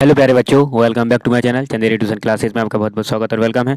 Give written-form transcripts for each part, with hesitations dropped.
Hello प्यारे बच्चों, welcome back to my channel Chanderi tuition classes में आपका बहुत बहुत स्वागत और वेलकम है।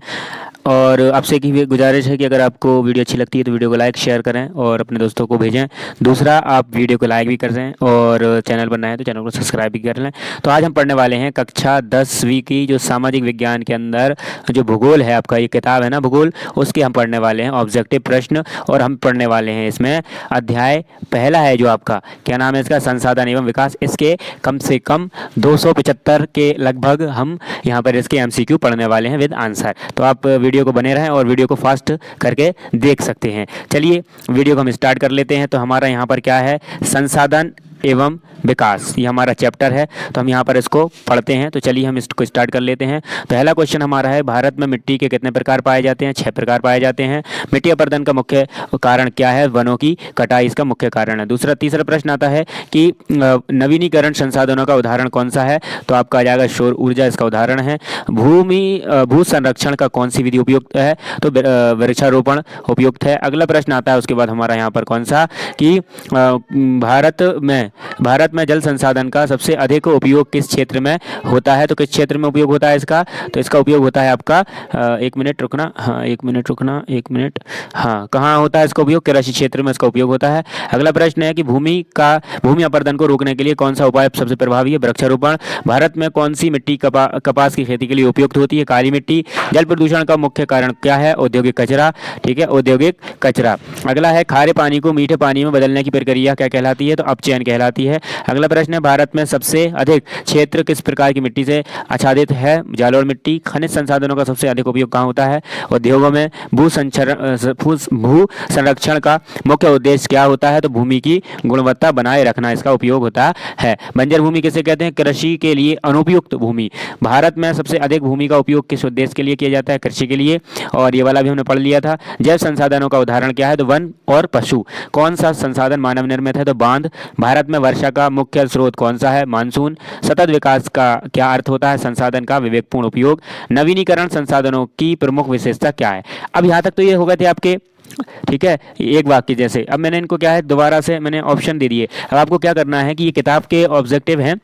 और आपसे एक ही गुजारिश है कि अगर आपको वीडियो अच्छी लगती है तो वीडियो को लाइक शेयर करें और अपने दोस्तों को भेजें। दूसरा, आप वीडियो को लाइक भी कर दें और चैनल पर नए हैं तो चैनल को सब्सक्राइब भी कर लें। तो आज हम पढ़ने वाले हैं कक्षा 10वीं की जो सामाजिक विज्ञान के अंदर जो भूगोल है, आपका ये किताब है ना भूगोल, उसके हम पढ़ने वाले हैं ऑब्जेक्टिव प्रश्न। और हम पढ़ने वाले हैं इसमें अध्याय पहला है जो आपका क्या नाम है इसका, संसाधन एवं विकास। इसके कम से कम 275 के लगभग हम यहाँ पर इसके एमसीक्यू पढ़ने वाले हैं विद आंसर। तो आप वीडियो को बने रहें और वीडियो को फास्ट करके देख सकते हैं। चलिए वीडियो को हम स्टार्ट कर लेते हैं। तो हमारा यहाँ पर क्या है, संसाधन एवं विकास, ये हमारा चैप्टर है। तो हम यहाँ पर इसको पढ़ते हैं। तो चलिए हम इसको स्टार्ट कर लेते हैं। पहला क्वेश्चन हमारा है, भारत में मिट्टी के कितने प्रकार पाए जाते हैं? 6 प्रकार पाए जाते हैं। मिट्टी अपरदन का मुख्य कारण क्या है? वनों की कटाई इसका मुख्य कारण है। तीसरा प्रश्न आता है कि नवीनीकरण संसाधनों का उदाहरण कौन सा है? तो आपका आ जाएगा सौर ऊर्जा इसका उदाहरण है। भू संरक्षण का कौन सी विधि उपयुक्त है? तो वृक्षारोपण उपयुक्त है। अगला प्रश्न आता है उसके बाद हमारा यहाँ पर कौन सा कि भारत में जल संसाधन का सबसे अधिक उपयोग किस क्षेत्र में होता है? तो किस क्षेत्र में उपयोग होता है इसका? तो इसका उपयोग होता है आपका एक मिनट रुकना, हाँ, कहाँ होता है इसका उपयोग? कृषि क्षेत्र में इसका उपयोग होता है। अगला प्रश्न है कि भूमि अपरदन को रोकने के लिए कौन सा उपाय सबसे प्रभावी है? वृक्षारोपण। भारत में कौन सी मिट्टी कपास की खेती के लिए उपयुक्त होती है? काली मिट्टी। जल प्रदूषण का मुख्य कारण क्या है? औद्योगिक कचरा। ठीक है, औद्योगिक कचरा। अगला है, खारे पानी को मीठे पानी में बदलने की प्रक्रिया क्या कहलाती है? तो अपचयन कहलाती है। अगला प्रश्न है, भारत में सबसे अधिक क्षेत्र किस प्रकार की मिट्टी से आच्छादित है? जालोर मिट्टी। खनिज संसाधनों का सबसे अधिक उपयोग कहाँ होता है? उद्योगों में। भू संरक्षण का मुख्य उद्देश्य क्या होता है? तो भूमि की गुणवत्ता बनाए रखना इसका उपयोग होता है। बंजर भूमि किसे कहते हैं? कृषि के लिए अनुपयुक्त भूमि। भारत में सबसे अधिक भूमि का उपयोग किस उद्देश्य के लिए किया जाता है? कृषि के लिए। और ये वाला भी हमने पढ़ लिया था। जैव संसाधनों का उदाहरण क्या है? तो वन और पशु। कौन सा संसाधन मानव निर्मित है? तो बांध। भारत में वर्षा का मुख्य स्रोत कौन सा है? मानसून। सतत विकास का क्या अर्थ होता है? संसाधन का विवेकपूर्ण उपयोग। नवीनीकरण संसाधनों की प्रमुख विशेषता क्या है? अब यहाँ तक तो ये हो गए थे आपके, ठीक है, एक वाक्य जैसे। अब मैंने इनको क्या है, दोबारा से मैंने ऑप्शन दे दिए। अब आपको क्या करना है कि ये किताब के ऑब्जेक्टिव हैं,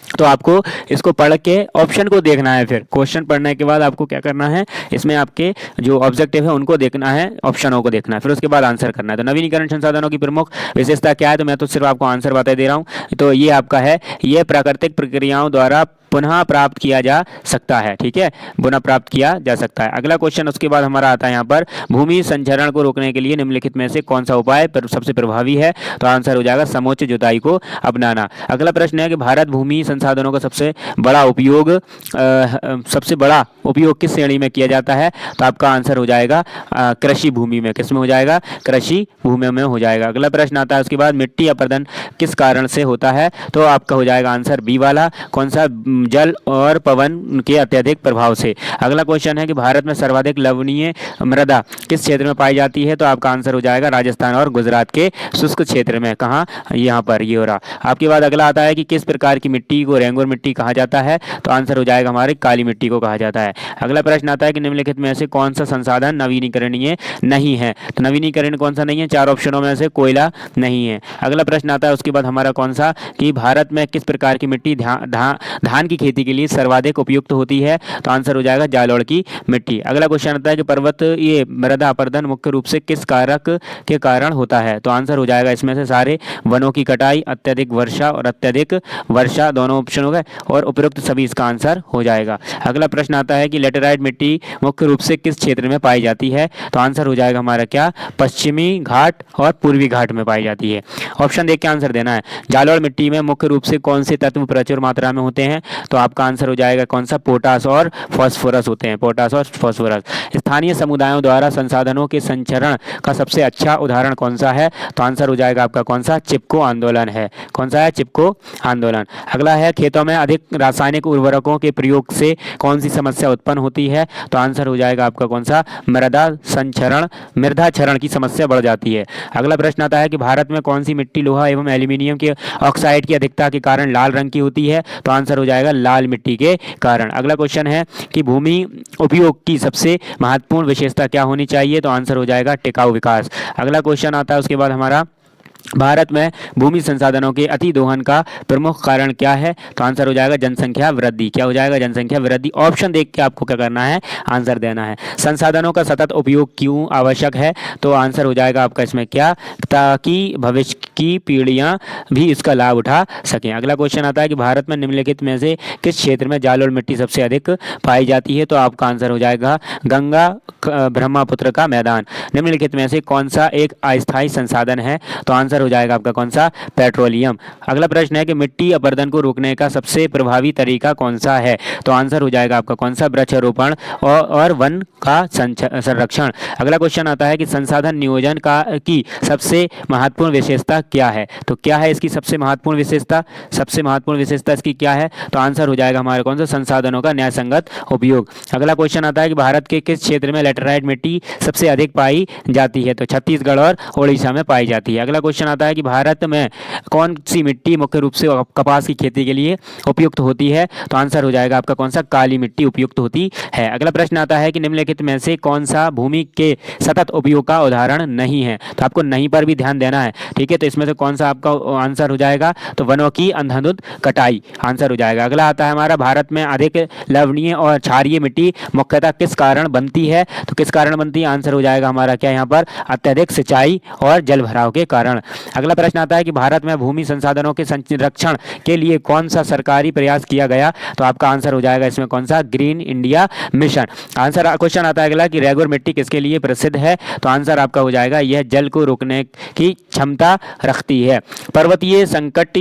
तो आपको इसको पढ़ के ऑप्शन को देखना है। फिर क्वेश्चन पढ़ने के बाद आपको क्या करना है, इसमें आपके जो ऑब्जेक्टिव है उनको देखना है, ऑप्शनों को देखना है, फिर उसके बाद आंसर करना है। तो नवीनीकरण संसाधनों की प्रमुख विशेषता क्या है? तो मैं तो सिर्फ आपको आंसर बता दे रहा हूँ। तो ये आपका है, ये प्राकृतिक प्रक्रियाओं द्वारा पुनः प्राप्त किया जा सकता है। ठीक है, पुनः प्राप्त किया जा सकता है। अगला क्वेश्चन उसके बाद हमारा आता है यहाँ पर, भूमि संचरण को रोकने के लिए निम्नलिखित में से कौन सा उपाय सबसे प्रभावी है? तो आंसर हो जाएगा समोच्च जुताई को अपनाना। अगला प्रश्न है कि भारत भूमि संसाधनों का सबसे बड़ा उपयोग किस श्रेणी में किया जाता है? तो आपका आंसर हो जाएगा कृषि भूमि में। किस में हो जाएगा? कृषि भूमि में हो जाएगा। अगला प्रश्न आता है उसके बाद, मिट्टी अपरदन किस कारण से होता है? तो आपका हो जाएगा आंसर बी वाला। कौन सा? जल और पवन के अत्यधिक प्रभाव से। अगला क्वेश्चन है कि भारत में सर्वाधिक लवणीय मृदा किस क्षेत्र में पाई जाती है? तो आपका आंसर हो जाएगा राजस्थान और गुजरात के शुष्क क्षेत्र में। कहाँ? यहाँ पर, ये हो रहा। आपके बाद अगला आता है कि किस प्रकार की मिट्टी को रेंगुर मिट्टी कहा जाता है? तो आंसर हो जाएगा हमारे काली मिट्टी को कहा जाता है। अगला प्रश्न आता है कि निम्नलिखित में से कौन सा संसाधन नवीनीकरणीय नहीं है? तो नवीनीकरण कौन सा नहीं है? 4 ऑप्शनों में से कोयला नहीं है। अगला प्रश्न आता है उसके बाद हमारा कौन सा कि भारत में किस प्रकार की मिट्टी धान की खेती के लिए सर्वाधिक उपयुक्त होती है? तो आंसर हो जाएगा जालोड़ की मिट्टी। अगला क्वेश्चन आता है कि ये मृदा अपरदन मुख्य रूप से किस कारक के कारण होता है? तो आंसर हो जाएगा इसमें से सारे, वनों की कटाई, अत्यधिक वर्षा और अत्यधिक वर्षा, दोनों ऑप्शन हो गए और उपयुक्त सभी इसका आंसर हो जाएगा। अगला प्रश्न आता है कि लेटेराइट मिट्टी मुख्य रूप से किस क्षेत्र में पाई जाती है? तो आंसर हो जाएगा हमारा क्या? पश्चिमी घाट और पूर्वी घाट में पाई जाती है। ऑप्शन देख के आंसर देना है। जालोड़ मिट्टी में मुख्य रूप से कौन से तत्व प्रचुर मात्रा में होते हैं? तो आपका आंसर हो जाएगा कौन सा? पोटास और फास्फोरस होते हैं, पोटास और फास्फोरस। स्थानीय समुदायों द्वारा संसाधनों के संचरण का सबसे अच्छा उदाहरण कौन सा है? तो आंसर हो जाएगा आपका कौन सा? चिपको आंदोलन है। कौन सा है? चिपको आंदोलन। अगला है, खेतों में अधिक रासायनिक उर्वरकों के प्रयोग से कौन सी समस्या उत्पन्न होती है? तो आंसर हो जाएगा आपका कौन सा? मृदा क्षरण की समस्या बढ़ जाती है। अगला प्रश्न आता है कि भारत में कौन सी मिट्टी लोहा एवं एल्यूमिनियम के ऑक्साइड की अधिकता के कारण लाल रंग की होती है? तो आंसर हो जाएगा लाल मिट्टी के कारण। अगला क्वेश्चन है कि भूमि उपयोग की सबसे महत्वपूर्ण विशेषता क्या होनी चाहिए? तो आंसर हो जाएगा टिकाऊ विकास। अगला क्वेश्चन आता है उसके बाद हमारा भारत में भूमि संसाधनों के अति दोहन का प्रमुख कारण क्या है? तो आंसर हो जाएगा जनसंख्या वृद्धि। क्या हो जाएगा? जनसंख्या वृद्धि। ऑप्शन देख के आपको क्या करना है? आंसर देना है। संसाधनों का सतत उपयोग क्यों आवश्यक है? तो आंसर हो जाएगा आपका इसमें क्या? ताकि भविष्य की पीढ़ियां भी इसका लाभ उठा सकें। अगला क्वेश्चन आता है कि भारत में निम्नलिखित में से किस क्षेत्र में जालोल मिट्टी सबसे अधिक पाई जाती है? तो आपका आंसर हो जाएगा गंगा ब्रह्मपुत्र का मैदान। निम्नलिखित में से कौन सा एक अस्थायी संसाधन है? तो आंसर हो जाएगा आपका कौन सा? पेट्रोलियम। अगला प्रश्न है कि मिट्टी अपरदन को रोकने का सबसे प्रभावी तरीका कौन सा है? तो आंसर हो जाएगा आपका कौन सा? वृक्षारोपण और वन का संरक्षण। अगला क्वेश्चन आता है कि संसाधन नियोजन का की सबसे महत्वपूर्ण विशेषता क्या है? तो क्या है इसकी सबसे महत्वपूर्ण विशेषता? सबसे महत्वपूर्ण विशेषता इसकी क्या है? तो आंसर हो जाएगा हमारे कौन सा? संसाधनों का न्यायसंगत उपयोग। अगला क्वेश्चन आता है कि भारत के किस क्षेत्र में लैटेराइट मिट्टी सबसे अधिक पाई जाती है? तो छत्तीसगढ़ और ओडिशा में पाई जाती है। अगला क्वेश्चन आता है कि भारत में कौन सी मिट्टी मुख्य रूप से कपास की खेती के लिए उपयुक्त होती है? तो आंसर हो जाएगा आपका कौन सा? काली मिट्टी उपयुक्त होती है। अगला प्रश्न आता है कि निम्नलिखित में से कौन सा भूमि के सतत उपयोग का उदाहरण नहीं है? तो आपको नहीं पर भी ध्यान देना है, ठीक है। तो इसमें से कौन सा आपका आंसर हो जाएगा? तो वनों की अंधाधुंध कटाई आंसर हो जाएगा। अगला आता है हमारा भारत में अधिक लवणीय और क्षारीय मिट्टी मुख्यतः किस कारण बनती है? तो किस कारण बनती है? आंसर हो जाएगा हमारा क्या यहाँ पर? अत्यधिक सिंचाई और जल भराव के कारण। अगला प्रश्न आता है कि भारत में भूमि संसाधनों के संरक्षण के लिए कौन सा सरकारी प्रयास किया गया? तो आपका आंसर हो जाएगा इसमें कौन सा? Green India mission. Answer question आता है अगला कि रेगुर मिट्टी किसके लिए प्रसिद्ध है? तो आंसर आपका हो जाएगा यह जल को रोकने की क्षमता रखती है। पर्वतीय संकट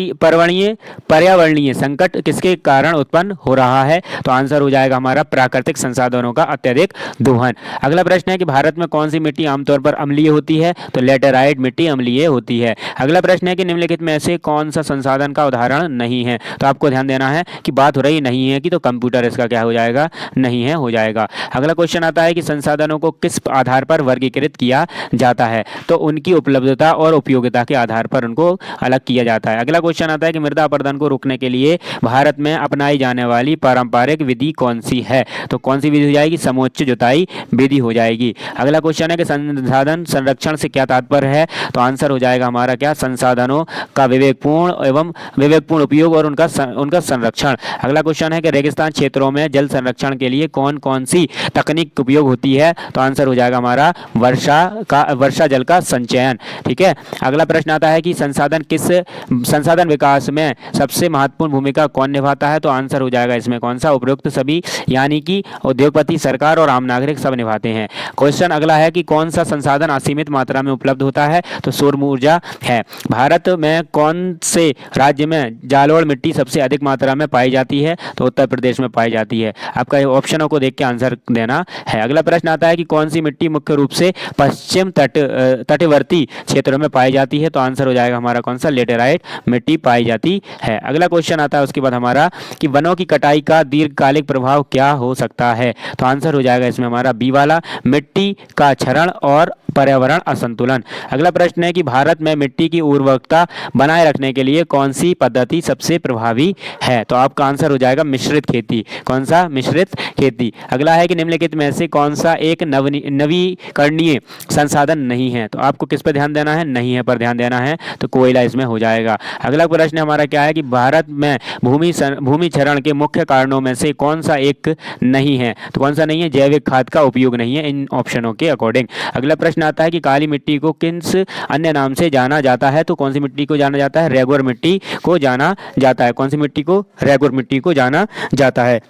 पर्यावरणीय संकट किसके कारण उत्पन्न हो रहा है? तो आंसर हो जाएगा हमारा प्राकृतिक संसाधनों का अत्यधिक दोहन। अगला प्रश्न है कि भारत में कौन सी मिट्टी आमतौर पर अम्लीय होती है? तो लेटेराइट मिट्टी अम्लीय होती है। अगला प्रश्न है कि निम्नलिखित में से कौन सा संसाधन का उदाहरण नहीं है? तो आपको ध्यान देना है कि बात हो रही नहीं है कि, तो कंप्यूटर इसका क्या हो जाएगा? नहीं है हो जाएगा। अगला क्वेश्चन आता है कि संसाधनों को किस आधार पर वर्गीकृत किया जाता है? तो उनकी उपलब्धता और उपयोगिता के आधार पर उनको अलग किया जाता है। अगला क्वेश्चन आता है कि मृदा अपरदन को रोकने के लिए भारत में अपनाई जाने वाली पारंपरिक विधि कौन सी है? तो कौन सी विधि हो जाएगी? समोच्च जुताई विधि हो जाएगी। अगला क्वेश्चन है कि संसाधन संरक्षण से क्या तात्पर्य है? तो आंसर हो जाएगा हमारा क्या? संसाधनों का विवेकपूर्ण उपयोग और उनका संरक्षण। अगला क्वेश्चन है कि रेगिस्तान क्षेत्रों में जल संरक्षण के लिए कौन कौन सी तकनीक उपयोग होती है? तो आंसर हो जाएगा हमारा वर्षा जल का संचयन, ठीक है। अगला प्रश्न आता है कि संसाधन विकास में सबसे महत्वपूर्ण भूमिका कौन निभाता है? तो आंसर हो जाएगा इसमें कौन सा? उपरोक्त सभी, यानी कि उद्योगपति, सरकार और आम नागरिक सब निभाते हैं। क्वेश्चन अगला है कि कौन सा संसाधन असीमित मात्रा में उपलब्ध होता है? तो सौर ऊर्जा है। भारत में कौन से राज्य में जालोड़ मिट्टी सबसे अधिक मात्रा में पाई जाती है? तो उत्तर प्रदेश में पाई जाती है। आपका ऑप्शनों को देख के आंसर देना है। अगला प्रश्न आता है कि कौन सी मिट्टी मुख्य रूप से पश्चिम तटवर्ती क्षेत्रों में पाई जाती है? तो आंसर हो जाएगा हमारा कौन सा? लेटेराइट मिट्टी पाई जाती है। अगला क्वेश्चन आता है उसके बाद हमारा कि वनों की कटाई का दीर्घकालिक प्रभाव क्या हो सकता है? तो आंसर हो जाएगा इसमें हमारा बी वाला, मिट्टी का क्षरण और पर्यावरण असंतुलन। अगला प्रश्न है कि भारत में मिट्टी की उर्वरकता बनाए रखने के लिए कौन सी पद्धति सबसे प्रभावी है? तो आपका आंसर हो जाएगा मिश्रित खेती। कौन सा? मिश्रित खेती। अगला है कि निम्नलिखित में से कौन सा एक नवीकरणीय संसाधन नहीं है? तो आपको किस पर ध्यान देना है? नहीं है पर ध्यान देना है, तो कोयला इसमें हो जाएगा। अगला प्रश्न हमारा क्या है कि भारत में भूमि क्षरण के मुख्य कारणों में से कौन सा एक नहीं है? तो कौन सा नहीं है? जैविक खाद का उपयोग नहीं है इन ऑप्शनों के अकॉर्डिंग। अगला प्रश्न आता है कि काली मिट्टी को किस अन्य नाम से जाना जाता है? तो कौन सी मिट्टी को जाना जाता है? रेगुर मिट्टी को जाना जाता है। कौन सी मिट्टी को? रेगुर मिट्टी को जाना जाता है।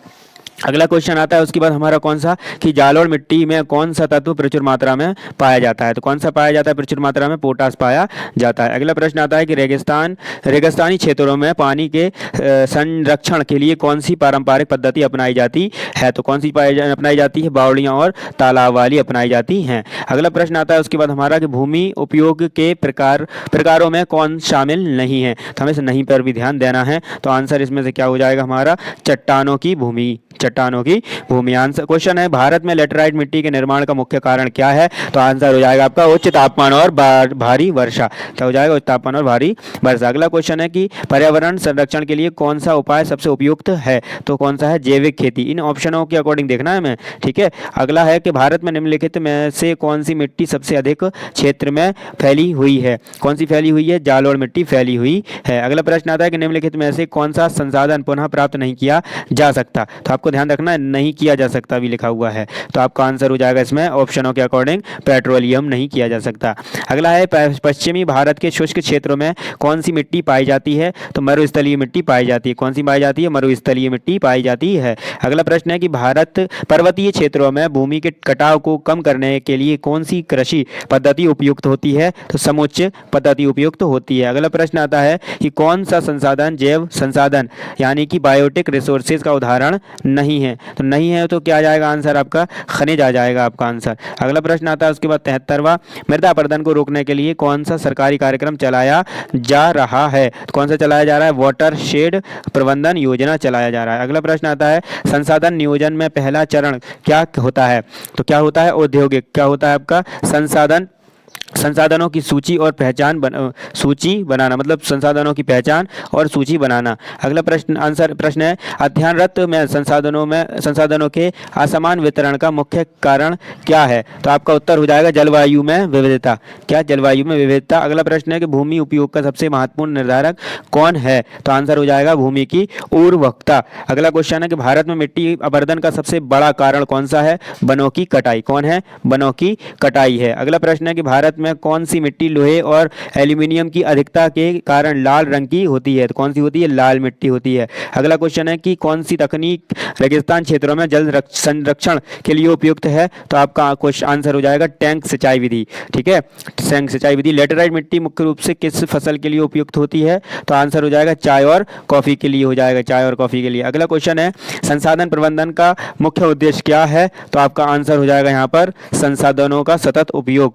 अगला क्वेश्चन आता है उसके बाद हमारा कौन सा कि जालोड़ मिट्टी में कौन सा तत्व प्रचुर मात्रा में पाया जाता है? तो कौन सा पाया जाता है प्रचुर मात्रा में? पोटास पाया जाता है। अगला प्रश्न आता है कि रेगिस्तानी क्षेत्रों में पानी के संरक्षण के लिए कौन सी पारंपरिक पद्धति अपनाई जाती है? तो कौन सी अपनाई जाती है? बावड़ियाँ और तालाब वाली अपनाई जाती हैं। अगला प्रश्न आता है उसके बाद हमारा कि भूमि उपयोग के प्रकारों में कौन शामिल नहीं है? तो हमें नहीं पर भी ध्यान देना है। तो आंसर इसमें से क्या हो जाएगा हमारा? चट्टानों की भूमि चट्टानों की भूमि। आंसर क्वेश्चन है, भारत में लेटराइट मिट्टी के निर्माण का मुख्य कारण क्या है? तो आंसर हो जाएगा आपका उच्च तापमान और भारी वर्षा। क्या हो जाएगा? उच्च तापमान और भारी वर्षा। अगला क्वेश्चन है कि पर्यावरण संरक्षण के लिए कौन सा उपाय सबसे उपयुक्त है? तो कौन सा है? जैविक खेती। इन ऑप्शनों के अकॉर्डिंग देखना है हमें, ठीक है। अगला है कि भारत में निम्नलिखित में से कौन सी मिट्टी सबसे अधिक क्षेत्र में फैली हुई है? कौन सी फैली हुई है? जालोर मिट्टी फैली हुई है। अगला प्रश्न आता है कि निम्नलिखित में से कौन सा संसाधन पुनः प्राप्त नहीं किया जा सकता? तो आपको ध्यान रखना है, नहीं किया जा सकता भी लिखा हुआ है, तो आपका आंसर हो जाएगा इसमें ऑप्शनों के अकॉर्डिंग पेट्रोलियम नहीं किया जा सकता। अगला है पश्चिमी भारत के शुष्क क्षेत्रों में कौन सी मिट्टी पाई जाती है? तो मरुस्थलीय मिट्टी पाई जाती है। कौन सी पाई जाती है? मरुस्थलीय मिट्टी पाई जाती है। अगला प्रश्न है कि भारत पर्वतीय क्षेत्रों में भूमि के कटाव को कम करने के लिए कौन सी कृषि पद्धति उपयुक्त होती है? तो समुच्च पद्धति उपयुक्त होती है। अगला प्रश्न आता है कि कौन सा संसाधन जैव संसाधन यानी कि बायोटिक रिसोर्सेज का उदाहरण नहीं है? तो नहीं है तो क्या आ जाएगा आंसर आपका? खनिज आ जाएगा आपका आंसर। अगला प्रश्न आता है उसके बाद 73वां, मृदा अपरदन को रोकने के लिए कौन सा सरकारी कार्यक्रम चलाया जा रहा है? तो कौन सा चलाया जा रहा है? वाटर शेड प्रबंधन योजना चलाया जा रहा है। अगला प्रश्न आता है संसाधन नियोजन में पहला चरण क्या होता है? तो क्या होता है? औद्योगिक। क्या होता है आपका? संसाधनों की सूची और पहचान सूची बनाना, मतलब संसाधनों की पहचान और सूची बनाना। अगला प्रश्न है अध्ययनरत में संसाधनों के असमान वितरण का मुख्य कारण क्या है? तो आपका उत्तर हो जाएगा जलवायु में विविधता। क्या? जलवायु में विविधता। अगला प्रश्न है कि भूमि उपयोग का सबसे महत्वपूर्ण निर्धारक कौन है? तो आंसर हो जाएगा भूमि की उर्वरकता। अगला क्वेश्चन है कि भारत में मिट्टी अपरदन का सबसे बड़ा कारण कौन सा है? वनों की कटाई। कौन है? वनों की कटाई है। अगला प्रश्न है कि भारत में कौन सी मिट्टी लोहे और एल्यूमिनियम की अधिकता के कारण लाल रंग की होती है? तो कौन सी होती है? लाल मिट्टी होती है। अगला क्वेश्चन है कि कौन सी तकनीक रेगिस्तान क्षेत्रों में जल संरक्षण के लिए उपयुक्त है? तो आपका क्वेश्चन आंसर हो जाएगा टैंक सिंचाई विधि। ठीक है, टैंक सिंचाई विधि। लेटराइट मिट्टी मुख्य रूप से किस फसल के लिए उपयुक्त होती है? तो आंसर हो जाएगा चाय और कॉफी के लिए हो जाएगा, चाय और कॉफी के लिए। अगला क्वेश्चन है संसाधन प्रबंधन का मुख्य उद्देश्य क्या है? तो आपका आंसर हो जाएगा यहाँ पर संसाधनों का सतत उपयोग।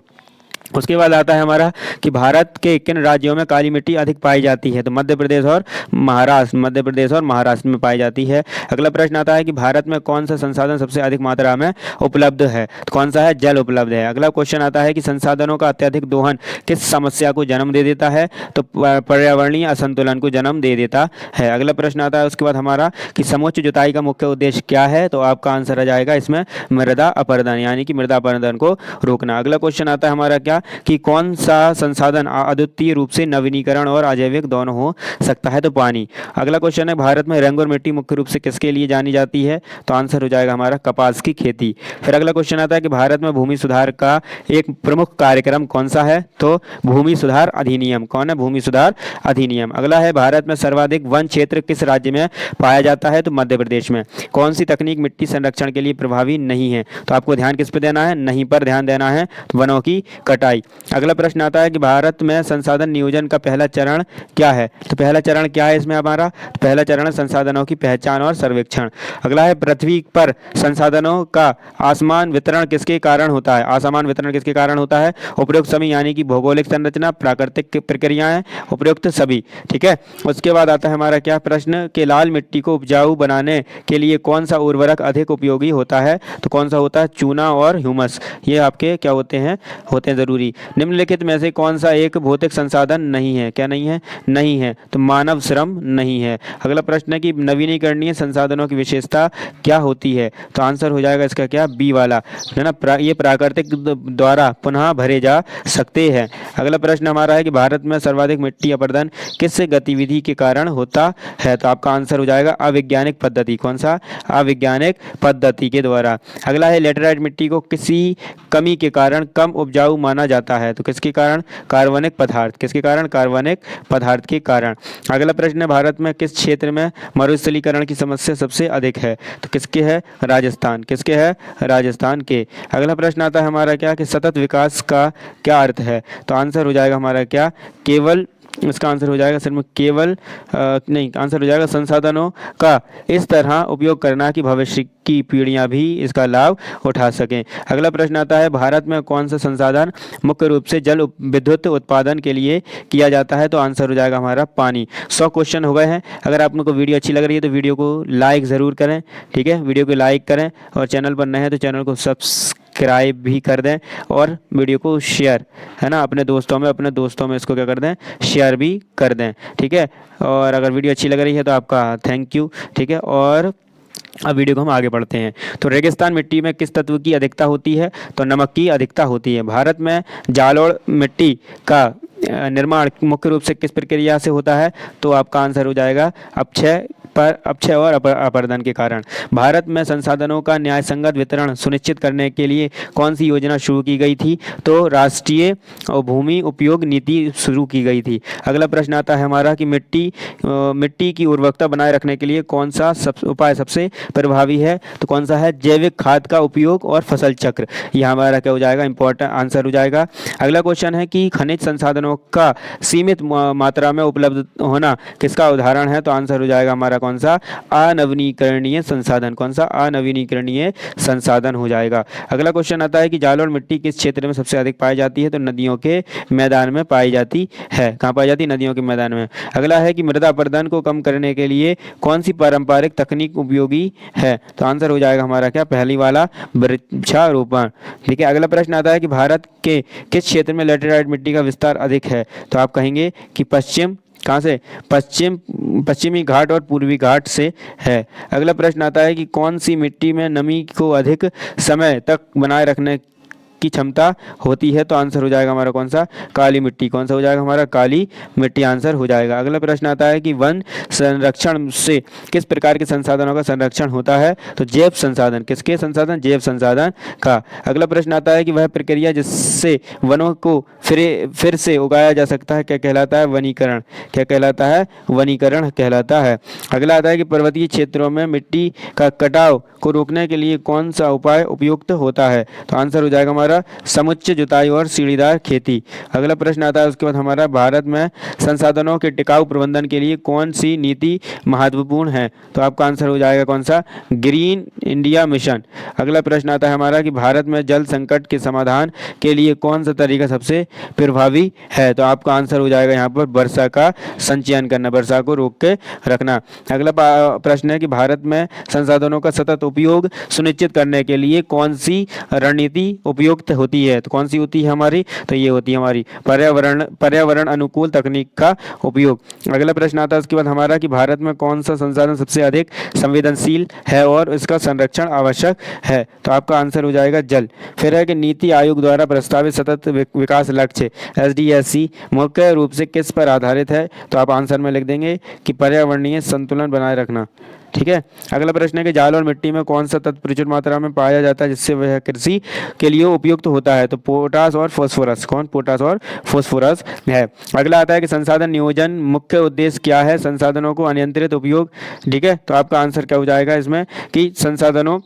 उसके बाद आता है हमारा कि भारत के किन राज्यों में काली मिट्टी अधिक पाई जाती है? तो मध्य प्रदेश और महाराष्ट्र में पाई जाती है। अगला प्रश्न आता है कि भारत में कौन सा संसाधन सबसे अधिक मात्रा में उपलब्ध है? तो कौन सा है? जल उपलब्ध है। अगला क्वेश्चन आता है कि संसाधनों का अत्यधिक दोहन किस समस्या को जन्म दे देता है? तो पर्यावरणीय असंतुलन को जन्म दे देता है। अगला प्रश्न आता है उसके बाद हमारा कि समुच्च जुताई का मुख्य उद्देश्य क्या है? तो आपका आंसर आ जाएगा इसमें मृदा अपरदन, यानी कि मृदा अपरदन को रोकना। अगला क्वेश्चन आता है हमारा क्या कि कौन सा संसाधन अद्वितीय रूप से नवीनीकरण और अजैविक दोनों हो सकता है? तो पानी। अगला क्वेश्चन है भारत में रेंगुर मिट्टी मुख्य रूप से किसके लिए जानी जाती है? तो आंसर हो जाएगा हमारा कपास की खेती। फिर अगला क्वेश्चन आता है कि भारत में भूमि सुधार का एक प्रमुख कार्यक्रम कौन सा है? तो भूमि सुधार अधिनियम। कौन है? भूमि सुधार अधिनियम। अगला है भारत में सर्वाधिक वन क्षेत्र किस राज्य में पाया जाता है? तो मध्य प्रदेश में। कौन सी तकनीक मिट्टी संरक्षण के लिए प्रभावी नहीं है? तो आपको ध्यान किस पे देना है? नहीं पर ध्यान देना है, वनों की कटाई। अगला प्रश्न आता है कि भारत में संसाधन नियोजन का पहला चरण क्या है? तो पहला चरण क्या है इसमें हमारा? तो पहला चरण संसाधनों की पहचान और सर्वेक्षण। अगला है पृथ्वी पर संसाधनों का असमान वितरण किसके कारण होता है? असमान वितरण किसके कारण होता है? उपयुक्त सभी, यानी कि भौगोलिक संरचना, प्राकृतिक प्रक्रियाएं, उपयुक्त सभी। ठीक है। उसके बाद आता है हमारा क्या प्रश्न कि लाल मिट्टी को उपजाऊ बनाने के लिए कौन सा उर्वरक अधिक उपयोगी होता है? तो कौन सा होता है? चूना और ह्यूमस। ये आपके क्या होते हैं जरूरी। निम्नलिखित में से कौन सा एक भौतिक संसाधन नहीं है? क्या नहीं है? नहीं है तो मानव श्रम नहीं है। अगला प्रश्न है कि नवीनीकरणीय संसाधनों की विशेषता क्या होती है? तो आंसर हो जाएगा इसका क्या? बी वाला, है ना, ये प्राकृतिक द्वारा पुनः भरे जा सकते हैं। अगला प्रश्न हमारा है कि भारत में सर्वाधिक मिट्टी अपरदन किस गतिविधि के कारण होता है? तो आपका आंसर हो जाएगा अवैज्ञानिक पद्धति। कौन सा? अवैज्ञानिक पद्धति के द्वारा। अगला है लेटराइट मिट्टी को किसी कमी के कारण कम उपजाऊ माना जाता है? तो किसके कारण? कार्बनिक पदार्थ। किसके कारण? कार्बनिक पदार्थ के कारण। अगला प्रश्न है भारत में किस क्षेत्र में मरुस्थलीकरण की समस्या सबसे अधिक है? तो किसके है? राजस्थान। किसके है? राजस्थान के। अगला प्रश्न आता है हमारा क्या कि सतत विकास का क्या अर्थ है? तो आंसर हो जाएगा हमारा क्या? केवल इसका आंसर हो जाएगा सिर्फ केवल नहीं, आंसर हो जाएगा संसाधनों का इस तरह उपयोग करना कि भविष्य की पीढ़ियां भी इसका लाभ उठा सकें। अगला प्रश्न आता है, भारत में कौन सा संसाधन मुख्य रूप से जल विद्युत उत्पादन के लिए किया जाता है? तो आंसर हो जाएगा हमारा पानी। 100 क्वेश्चन हो गए हैं। अगर आप लोग को वीडियो अच्छी लग रही है तो वीडियो को लाइक ज़रूर करें, ठीक है, वीडियो को लाइक करें और चैनल पर नए हैं तो चैनल को सब्सक्राइब भी कर दें और वीडियो को शेयर, है ना, अपने दोस्तों में इसको क्या कर दें, शेयर भी कर दें, ठीक है। और अगर वीडियो अच्छी लग रही है तो आपका थैंक यू, ठीक है। और अब वीडियो को हम आगे बढ़ते हैं। तो रेगिस्तान मिट्टी में किस तत्व की अधिकता होती है? तो नमक की अधिकता होती है। भारत में जालोढ़ मिट्टी का निर्माण मुख्य रूप से किस प्रक्रिया से होता है? तो आपका आंसर हो जाएगा अपक्षय और अपर्दन के कारण। भारत में संसाधनों का न्यायसंगत वितरण सुनिश्चित करने के लिए कौन सी योजना शुरू की गई थी? तो राष्ट्रीय भूमि उपयोग नीति शुरू की गई थी। अगला प्रश्न आता है हमारा कि मिट्टी की उर्वरकता बनाए रखने के लिए कौन सा उपाय सबसे प्रभावी है? तो कौन सा है? जैविक खाद का उपयोग और फसल चक्र। यह हमारा क्या हो जाएगा, इंपॉर्टेंट आंसर हो जाएगा। अगला क्वेश्चन है कि खनिज संसाधनों का सीमित मात्रा में उपलब्ध होना किसका उदाहरण है? तो आंसर हो जाएगा हमारा कौन सा? अनवीनीकरणीय संसाधन। कौन सा? अनवीनीकरणीय संसाधन हो जाएगा। अगला क्वेश्चन आता है कि जालोढ़ मिट्टी किस क्षेत्र में सबसे अधिक पाई जाती है? तो नदियों के मैदान में पाई जाती है। कहाँ पाई जाती है? नदियों के मैदान में। अगला है कि मृदा अपरदन को कम करने के लिए कौन सी पारंपरिक तकनीक उपयोगी है? तो आंसर हो जाएगा हमारा क्या? पहली वाला, वृक्षारोपण, ठीक है। अगला प्रश्न आता है कि भारत के किस क्षेत्र में लैटेराइट मिट्टी का विस्तार अधिक है? तो आप कहेंगे कि पश्चिम, कहाँ से? पश्चिमी घाट और पूर्वी घाट से है। अगला प्रश्न आता है कि कौन सी मिट्टी में नमी को अधिक समय तक बनाए रखने की क्षमता होती है? तो आंसर हो जाएगा हमारा कौन सा? काली मिट्टी। कौन सा हो जाएगा हमारा? काली मिट्टी आंसर हो जाएगा। अगला प्रश्न आता है कि वन संरक्षण से किस प्रकार के संसाधनों का संरक्षण होता है? तो जैव संसाधन। किसके संसाधन? जैव संसाधन का। अगला प्रश्न आता है कि वह प्रक्रिया जिससे वनों को फिर से उगाया जा सकता है क्या कहलाता है? वनीकरण। क्या कहलाता है? वनीकरण कहलाता है। अगला आता है कि पर्वतीय क्षेत्रों में मिट्टी का कटाव को रोकने के लिए कौन सा उपाय उपयुक्त होता है? तो आंसर हो जाएगा हमारा समुच्चय जुताई और सीढ़ीदार खेती। अगला प्रश्न आता है उसके बाद हमारा, भारत में संसाधनों के टिकाऊ प्रबंधन के लिए कौन सी नीति महत्वपूर्ण है? तो आपका आंसर हो जाएगा कौन सा? Green India mission. अगला प्रश्न आता है हमारा कि भारत में जल संकट के समाधान के लिए कौन सा तरीका सबसे प्रभावी है? तो आपका आंसर हो जाएगा यहाँ पर वर्षा का संचयन करना, वर्षा को रोक के रखना। अगला प्रश्न है कि भारत में संसाधनों का सतत उपयोग सुनिश्चित करने के लिए कौन सी रणनीति उपयुक्त होती है? तो कौन सी होती है हमारी? तो ये होती है हमारी पर्यावरण अनुकूल तकनीक का उपयोग। अगला प्रश्न आता है उसके बाद हमारा कि भारत में कौन सा संसाधन सबसे अधिक संवेदनशील है और इसका संरक्षण आवश्यक है? तो आपका आंसर हो जाएगा जल। फिर है कि नीति आयोग द्वारा प्रस्तावित सतत विकास लक्ष्य SDSC मुख्य रूप से किस पर आधारित है? तो आप आंसर में लिख देंगे कि पर्यावरणीय संतुलन बनाए रखना, ठीक है। अगला प्रश्न है कि जालोढ़ मिट्टी में कौन सा तत्व प्रचुर मात्रा में पाया जाता है जिससे वह कृषि के लिए उपयुक्त होता है? तो पोटास और फास्फोरस। कौन? पोटास और फास्फोरस है। अगला आता है कि संसाधन नियोजन मुख्य उद्देश्य क्या है? संसाधनों को अनियंत्रित उपयोग, ठीक है। तो आपका आंसर क्या हो जाएगा इसमें कि संसाधनों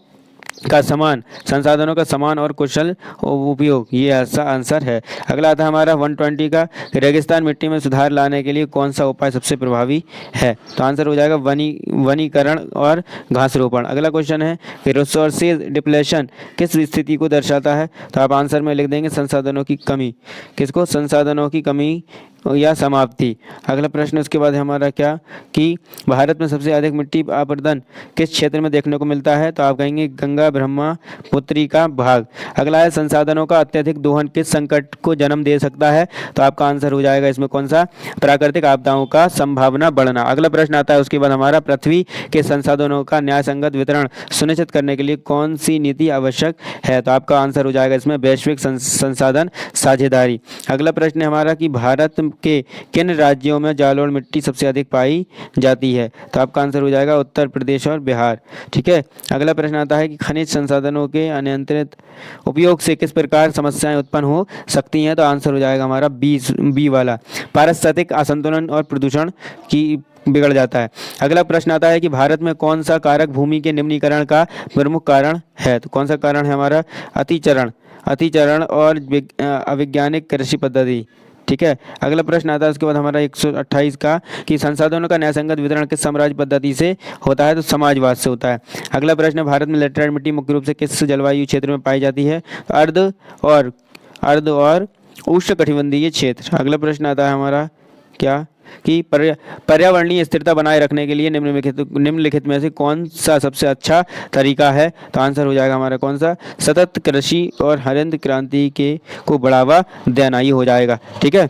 का समान और कुशल उपयोग, ये ऐसा आंसर है। अगला आता है हमारा 120 का, रेगिस्तान मिट्टी में सुधार लाने के लिए कौन सा उपाय सबसे प्रभावी है? तो आंसर हो जाएगा वनीकरण और घास रोपण। अगला क्वेश्चन है कि रिसोर्सेज डिप्लेशन किस स्थिति को दर्शाता है? तो आप आंसर में लिख देंगे संसाधनों की कमी। किसको? संसाधनों की कमी या समाप्ति। अगला प्रश्न उसके बाद हमारा क्या कि भारत में सबसे अधिक मिट्टी अपरदन किस क्षेत्र में देखने को मिलता है? तो आप कहेंगे गंगा ब्रह्मपुत्री का भाग। अगला है संसाधनों का अत्यधिक दोहन किस संकट को जन्म दे सकता है? तो आपका आंसर हो जाएगा इसमें कौन सा? प्राकृतिक आपदाओं का संभावना बढ़ना। अगला प्रश्न आता है उसके बाद हमारा पृथ्वी के संसाधनों का न्यायसंगत वितरण सुनिश्चित करने के लिए कौन सी नीति आवश्यक है? तो आपका आंसर हो जाएगा इसमें वैश्विक संसाधन साझेदारी। अगला प्रश्न है हमारा कि भारत के किन राज्यों में जालोढ़ मिट्टी सबसे अधिक पाई जाती है? तो आपका आंसर हो जाएगा उत्तर प्रदेश और बिहार, ठीक है। अगला प्रश्न आता है कि खनिज संसाधनों के अनियंत्रित उपयोग से किस प्रकार समस्याएं उत्पन्न हो सकती हैं? तो आंसर हो जाएगा हमारा बी वाला, पारिस्थितिक असंतुलन और प्रदूषण की बिगड़ जाता है। अगला प्रश्न आता है कि भारत में कौन सा कारक भूमि के निम्नीकरण का प्रमुख कारण है? तो कौन सा कारण है हमारा? अतिचरण और अवैज्ञानिक कृषि पद्धति, ठीक है। अगला प्रश्न आता है उसके बाद हमारा 128 का कि संसाधनों का न्यायसंगत वितरण किस साम्राज्य पद्धति से होता है, तो समाजवाद से होता है। अगला प्रश्न है भारत में लेटराइट मिट्टी मुख्य रूप से किस जलवायु क्षेत्र में पाई जाती है, अर्ध और उष्णकटिबंधीय क्षेत्र। अगला प्रश्न आता है हमारा क्या कि पर्यावरणीय स्थिरता बनाए रखने के लिए निम्नलिखित में से कौन सा सबसे अच्छा तरीका है, तो आंसर हो जाएगा हमारा कौन सा, सतत कृषि और हरित क्रांति के को बढ़ावा देना ही हो जाएगा। ठीक है।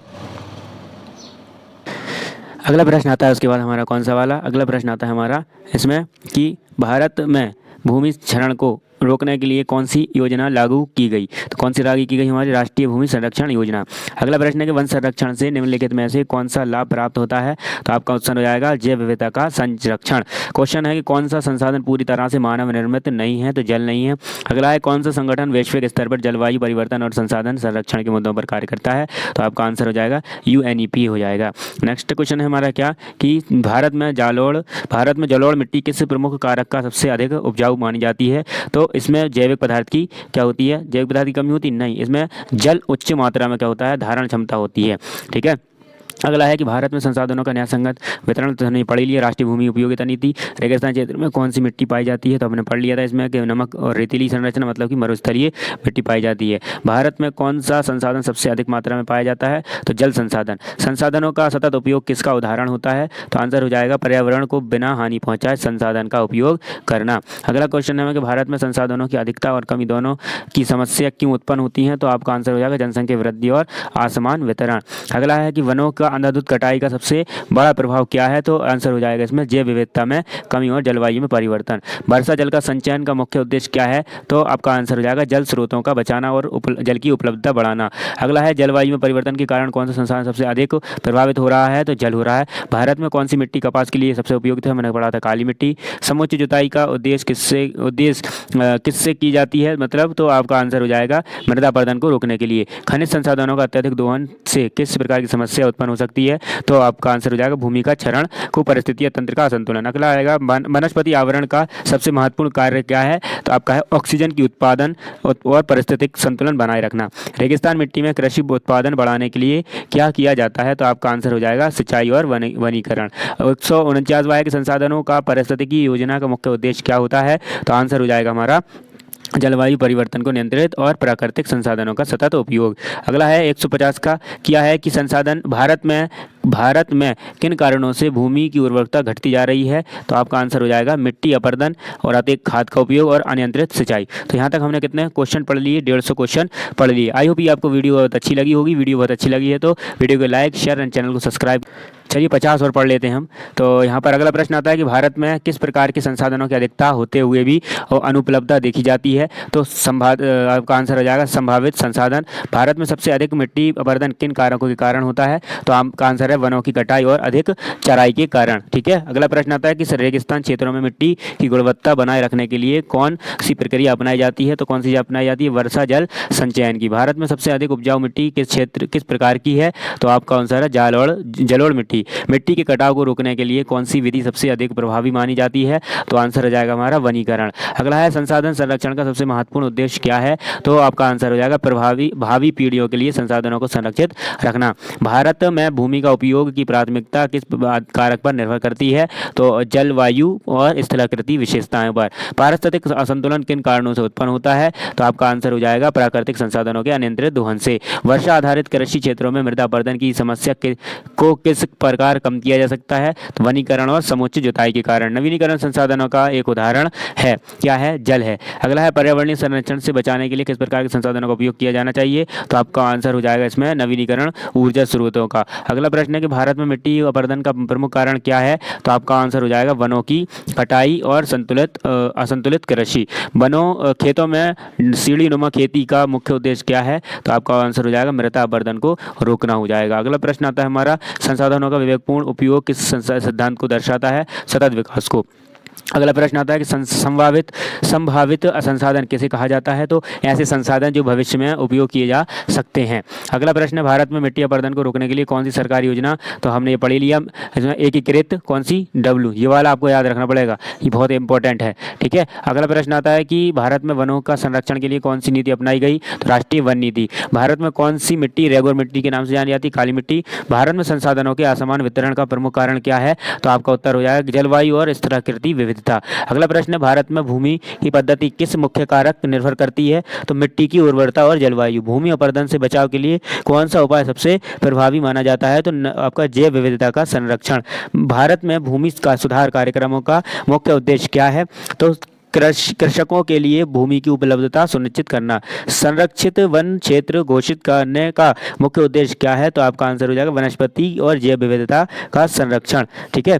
अगला प्रश्न आता है उसके बाद हमारा कौन सा वाला, अगला प्रश्न आता है हमारा इसमें कि भारत में भूमि क्षरण को रोकने के लिए कौन सी योजना लागू की गई, तो कौन सी लागू की गई हमारी राष्ट्रीय भूमि संरक्षण योजना। अगला प्रश्न है कि वन संरक्षण से निम्नलिखित में से कौन सा लाभ प्राप्त होता है, तो आपका उत्तर हो जाएगा जैव विविधता का संरक्षण। क्वेश्चन है कि कौन सा संसाधन पूरी तरह से मानव निर्मित नहीं है, तो जल नहीं है। अगला है कौन सा संगठन वैश्विक स्तर पर जलवायु परिवर्तन और संसाधन संरक्षण के मुद्दों पर कार्य करता है, तो आपका आंसर हो जाएगा UNEP हो जाएगा। नेक्स्ट क्वेश्चन है हमारा क्या कि भारत में जलोढ़ मिट्टी किस प्रमुख कारक का सबसे अधिक उपजाऊ मानी जाती है, तो इसमें जैविक पदार्थ की क्या होती है, जैविक पदार्थ की कमी होती नहीं, इसमें जल उच्च मात्रा में क्या होता है, धारण क्षमता होती है। ठीक है। अगला है कि भारत में संसाधनों का न्यायसंगत वितरण तो हमने पढ़ लिया, राष्ट्रीय भूमि उपयोगिता नीति। रेगिस्तान क्षेत्र में कौन सी मिट्टी पाई जाती है, तो हमने पढ़ लिया था इसमें कि नमक और रेतीली संरचना मतलब कि मरुस्थलीय मिट्टी पाई जाती है। भारत में कौन सा संसाधन सबसे अधिक मात्रा में पाया जाता है, तो जल संसाधन। संसाधनों का सतत उपयोग किसका उदाहरण होता है, तो आंसर हो जाएगा पर्यावरण को बिना हानि पहुंचाए संसाधन का उपयोग करना। अगला क्वेश्चन है कि भारत में संसाधनों की अधिकता और कमी दोनों की समस्या क्यों उत्पन्न होती है, तो आपका आंसर हो जाएगा जनसंख्या वृद्धि और असमान वितरण। अगला है कि वनों का अंधाधुंध कटाई का सबसे बड़ा प्रभाव क्या है, तो आंसर हो जाएगा इसमें जैव विविधता में कमी और जलवायु में परिवर्तन। वर्षा जल का संचयन का मुख्य उद्देश्य क्या है, तो आपका आंसर हो जाएगा जल स्रोतों का बचाना और जल की उपलब्धता बढ़ाना। अगला है जलवायु में परिवर्तन के कारण कौन सा संसाधन सबसे अधिक प्रभावित हो रहा है, तो जल हो रहा है। भारत में कौन सी मिट्टी कपास के लिए सबसे उपयुक्त है, मैंने पढ़ा था काली मिट्टी। समुचित जुताई का उद्देश्य किससे की जाती है, मतलब तो आपका आंसर हो जाएगा मृदा अपरदन को रोकने के लिए। खनिज संसाधनों का अत्यधिक दोहन से किस प्रकार की समस्या उत्पन्न हो सकती है, तो आपका आंसर हो जाएगा भूमि का क्षरण को परिस्थितियां तंत्र का असंतुलन। अगला आएगा वनस्पति आवरण का सबसे महत्वपूर्ण कार्य क्या है, तो आपका है ऑक्सीजन की उत्पादन और पारिस्थितिक संतुलन बनाए रखना। रेगिस्तान मिट्टी में कृषि उत्पादन बढ़ाने के लिए क्या किया जाता है, तो आपका आंसर हो जाएगा सिंचाई और वनीकरण। 149वां है कि संसाधनों का पारिस्थितिकी योजना का मुख्य उद्देश्य क्या होता है, तो आंसर हो जाएगा हमारा जलवायु परिवर्तन को नियंत्रित और प्राकृतिक संसाधनों का सतत उपयोग। अगला है 150 का किया है कि संसाधन भारत में किन कारणों से भूमि की उर्वरकता घटती जा रही है, तो आपका आंसर हो जाएगा मिट्टी अपरदन और अतिरिक्त खाद का उपयोग और अनियंत्रित सिंचाई। तो यहाँ तक हमने कितने क्वेश्चन पढ़ लिए, 150 क्वेश्चन पढ़ लिए। आई होप ये आपको वीडियो बहुत अच्छी लगी होगी। वीडियो बहुत अच्छी लगी है तो वीडियो को लाइक शेयर एंड चैनल को सब्सक्राइब। चलिए 50 और पढ़ लेते हैं हम। तो यहाँ पर अगला प्रश्न आता है कि भारत में किस प्रकार के संसाधनों की अधिकता होते हुए भी अनुपलब्धता देखी जाती है, तो आपका आंसर हो जाएगा संभावित संसाधन। भारत में सबसे अधिक मिट्टी अपरदन किन कारकों के कारण होता है, तो आपका आंसर है वनों की कटाई और अधिक चराई के कारण। ठीक है। अगला प्रश्न आता है कि रेगिस्तान क्षेत्रों में मिट्टी की गुणवत्ता बनाए रखने के लिए कौन सी प्रक्रिया अपनाई जाती है, तो कौन सी अपनाई जाती है, वर्षा जल संचयन की। भारत में सबसे अधिक उपजाऊ मिट्टी किस प्रकार की है, तो आपका आंसर है जलोढ़ मिट्टी के कटाव को रोकने के लिए कौन सी विधि सबसे अधिक प्रभावी मानी जाती है, तो आंसर हो जाएगा हमारा वनीकरण। अगला है संसाधन संरक्षण का सबसे महत्वपूर्ण उद्देश्य क्या है, तो आपका आंसर हो जाएगा भावी पीढ़ियों के लिए संसाधनों को संरक्षित रखना। भारत में भूमि का उपयोग की प्राथमिकता किस कारक पर निर्भर करती है, तो जलवायु और स्थलाकृति विशेषताएं पर। पारिस्थितिक असंतुलन किन कारणों से उत्पन्न होता है, तो आपका आंसर हो जाएगा प्राकृतिक संसाधनों के अनियंत्रित दोहन से। वर्षा आधारित कृषि क्षेत्रों में मृदा अपरदन की समस्या को किस प्रकार कम किया जा सकता है, तो वनीकरण और समुचित जुताई के कारण। नवीनीकरण संसाधनों का एक उदाहरण है क्या है, जल है। अगला है पर्यावरणीय संरक्षण से बचाने के लिए किस प्रकार के संसाधनों का उपयोग किया जाना चाहिए, तो आपका आंसर हो जाएगा इसमें नवीनीकरण ऊर्जा स्रोतों का। अगला प्रश्न है कि भारत में मिट्टी अपरदन का प्रमुख कारण क्या है, तो आपका आंसर हो जाएगा वनों की कटाई और असंतुलित कृषि। खेतों में सीढ़ीनुमा खेती का मुख्य उद्देश्य क्या है, तो आपका आंसर हो जाएगा मृदा अपरदन को रोकना हो जाएगा। अगला प्रश्न आता है हमारा संसाधनों का विवेकपूर्ण उपयोग किस सिद्धांत को दर्शाता है, सतत विकास को। अगला प्रश्न आता है कि संभावित संसाधन किसे कहा जाता है? तो ऐसे संसाधन जो भविष्य में उपयोग किए जा सकते हैं। अगला प्रश्न है, भारत में मिट्टी अपरदन को रोकने के लिए कौन सी सरकारी योजना? तो हमने ये पढ़ी लिया, इसमें एकीकृत कौन सी? डब्ल्यू, ये वाला आपको याद रखना पड़ेगा, ये बहुत इंपॉर्टेंट है। ठीक है। अगला प्रश्न आता है कि भारत में वनों का संरक्षण के लिए कौन सी नीति अपनाई गई? तो राष्ट्रीय वन नीति। भारत में कौन सी मिट्टी रेगुलर मिट्टी के नाम से जानी जाती? काली मिट्टी। भारत में संसाधनों के असमान वितरण का प्रमुख कारण क्या है? तो आपका उत्तर हो जाएगा जलवायु और स्थलाकृति विविधता। अगला प्रश्न है, भारत में भूमि की पद्धति किस मुख्य कारक निर्भर करती है? तो मिट्टी की उर्वरता और जलवायु। भूमि अपरदन से बचाव के लिए कौन सा उपाय सबसे प्रभावी माना जाता है? तो आपका जैव विविधता का संरक्षण। भारत में भूमि का सुधार कार्यक्रमों का मुख्य उद्देश्य क्या है? तो कृषकों के लिए भूमि की उपलब्धता सुनिश्चित करना। संरक्षित वन क्षेत्र घोषित करने का मुख्य उद्देश्य क्या है? तो आपका आंसर हो जाएगा वनस्पति और जैव विविधता का संरक्षण। ठीक है,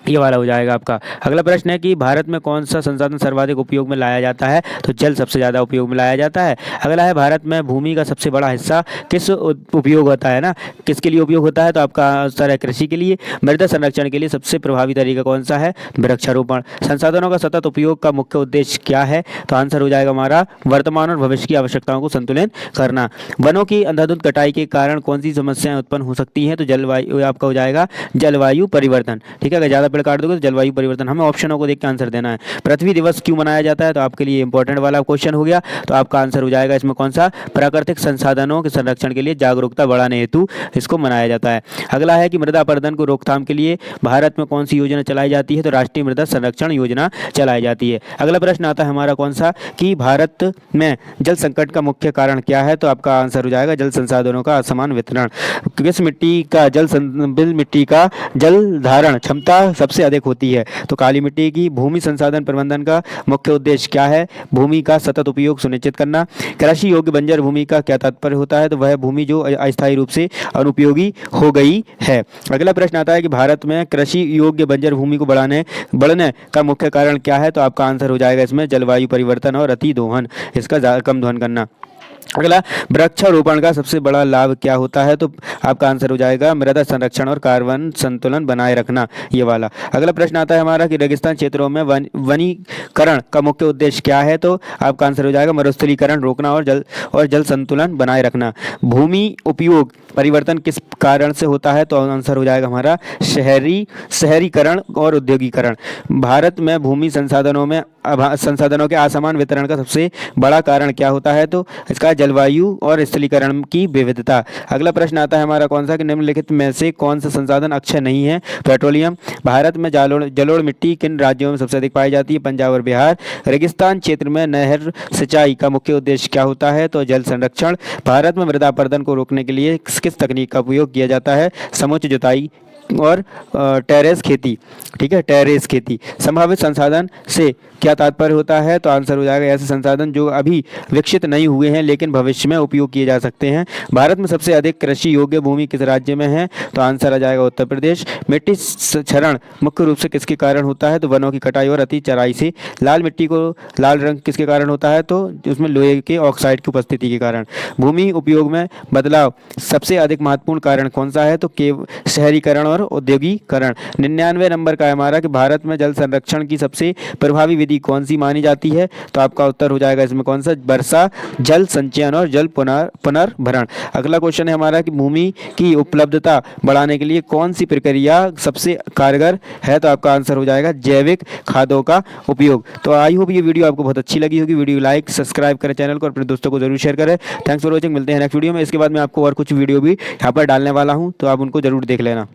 ये वाला हो जाएगा आपका। अगला प्रश्न है कि भारत में कौन सा संसाधन सर्वाधिक उपयोग में लाया जाता है? तो जल सबसे ज़्यादा उपयोग में लाया जाता है। अगला है, भारत में भूमि का सबसे बड़ा हिस्सा किस उपयोग होता है ना, किसके लिए उपयोग होता है? तो आपका आंसर है कृषि के लिए। मृदा संरक्षण के लिए सबसे प्रभावी तरीका कौन सा है? वृक्षारोपण। संसाधनों का सतत उपयोग का मुख्य उद्देश्य क्या है? तो आंसर हो जाएगा हमारा वर्तमान और भविष्य की आवश्यकताओं को संतुलित करना। वनों की अंधाधुंध कटाई के कारण कौन सी समस्याएं उत्पन्न हो सकती हैं? तो जलवायु, आपका हो जाएगा जलवायु परिवर्तन। ठीक है, अगर ज़्यादा पेड़ काट दोगे तो जलवायु परिवर्तन। हमें ऑप्शनों को देख के आंसर देना है। पृथ्वी दिवस क्यों मनाया जाता है? तो आपके लिए इंपॉर्टेंट वाला क्वेश्चन हो गया। तो आपका आंसर हो जाएगा इसमें कौन सा? प्राकृतिक संसाधनों के संरक्षण के लिए जागरूकता बढ़ाने हेतु इसको मनाया जाता है। अगला है कि मृदा अपरदन को रोकथाम के लिए भारत में कौन सी योजना चलाई जाती है? तो राष्ट्रीय मृदा संरक्षण योजना चलाई जाती है। अगला प्रश्न आता है हमारा कौन सा कि भारत में जल संकट का मुख्य कारण क्या है? तो आपका आंसर हो जाएगा जल संसाधनों का असमान वितरण। किस मिट्टी का मिट्टी का जल धारण क्षमता सबसे अधिक होती है? तो काली मिट्टी की। भूमि संसाधन प्रबंधन का मुख्य उद्देश्य क्या है? भूमि का सतत उपयोग सुनिश्चित करना। कृषि योग्य बंजर भूमि का क्या तात्पर्य होता है? तो वह भूमि जो अस्थायी रूप से अनुपयोगी हो गई है। अगला प्रश्न आता है कि भारत में कृषि योग्य बंजर भूमि को बढ़ने का मुख्य कारण क्या है? तो आपका आंसर हो जाएगा इसमें जलवायु परिवर्तन और अति दोहन, इसका कम दोहन करना। अगला, वृक्षारोपण का सबसे बड़ा लाभ क्या होता है? तो आपका आंसर हो जाएगा मृदा संरक्षण और कार्बन संतुलन बनाए रखना, ये वाला। अगला प्रश्न आता है हमारा कि रेगिस्तान क्षेत्रों में वनीकरण का मुख्य उद्देश्य क्या है? तो आपका आंसर हो जाएगा मरुस्थलीकरण रोकना और जल संतुलन बनाए रखना। भूमि उपयोग परिवर्तन किस कारण से होता है? तो आंसर हो जाएगा हमारा शहरीकरण और औद्योगिकरण। भारत में भूमि संसाधनों के असमान वितरण का सबसे बड़ा कारण क्या होता है? तो इसका जलवायु और स्थलीकरण की विविधता। अगला प्रश्न आता है हमारा कौन सा कि निम्नलिखित में से कौन सा संसाधन अक्षय नहीं है? पेट्रोलियम। भारत में जलोढ़ मिट्टी किन राज्यों में सबसे अधिक पाई जाती है? पंजाब और बिहार। रेगिस्तान क्षेत्र में नहर सिंचाई का मुख्य उद्देश्य क्या होता है? तो जल संरक्षण। भारत में मृदा अपरदन को रोकने के लिए किस तकनीक का उपयोग किया जाता है? समुच्च जुताई और टेरेस खेती। ठीक है, टेरेस खेती। संभावित संसाधन से क्या तात्पर्य होता है? तो आंसर हो जाएगा ऐसे संसाधन जो अभी विकसित नहीं हुए हैं लेकिन भविष्य में उपयोग किए जा सकते हैं। भारत में सबसे अधिक कृषि योग्य भूमि किस राज्य में है? तो आंसर आ जाएगा उत्तर प्रदेश। मिट्टी क्षरण मुख्य रूप से किसके कारण होता है? तो वनों की कटाई और अति चराई से। लाल मिट्टी को लाल रंग किसके कारण होता है? तो उसमें लोहे के ऑक्साइड की उपस्थिति के कारण। भूमि उपयोग में बदलाव सबसे अधिक महत्वपूर्ण कारण कौन सा है? तो शहरीकरण और औद्योगिकरण। 99 नंबर का है हमारा कि भारत में जल संरक्षण की सबसे प्रभावी विधि कौन सी मानी जाती है? तो आपका उत्तर हो जाएगा इसमें कौन सा? वर्षा जल संचयन और जल पुनर्भरण। अगला क्वेश्चन है हमारा कि भूमि की उपलब्धता बढ़ाने के लिए कौन सी प्रक्रिया सबसे कारगर है? तो आपका आंसर हो जाएगा जैविक खादों का उपयोग। तो आई होप ये वीडियो आपको बहुत अच्छी लगी होगी। वीडियो लाइक सब्सक्राइब करें चैनल को और अपने दोस्तों को जरूर शेयर करें। Thanks for watching. मिलते हैं नेक्स्ट वीडियो में। इसके बाद मैं आपको और कुछ वीडियो भी यहाँ पर डालने वाला हूँ, तो आप उनको जरूर देख लेना।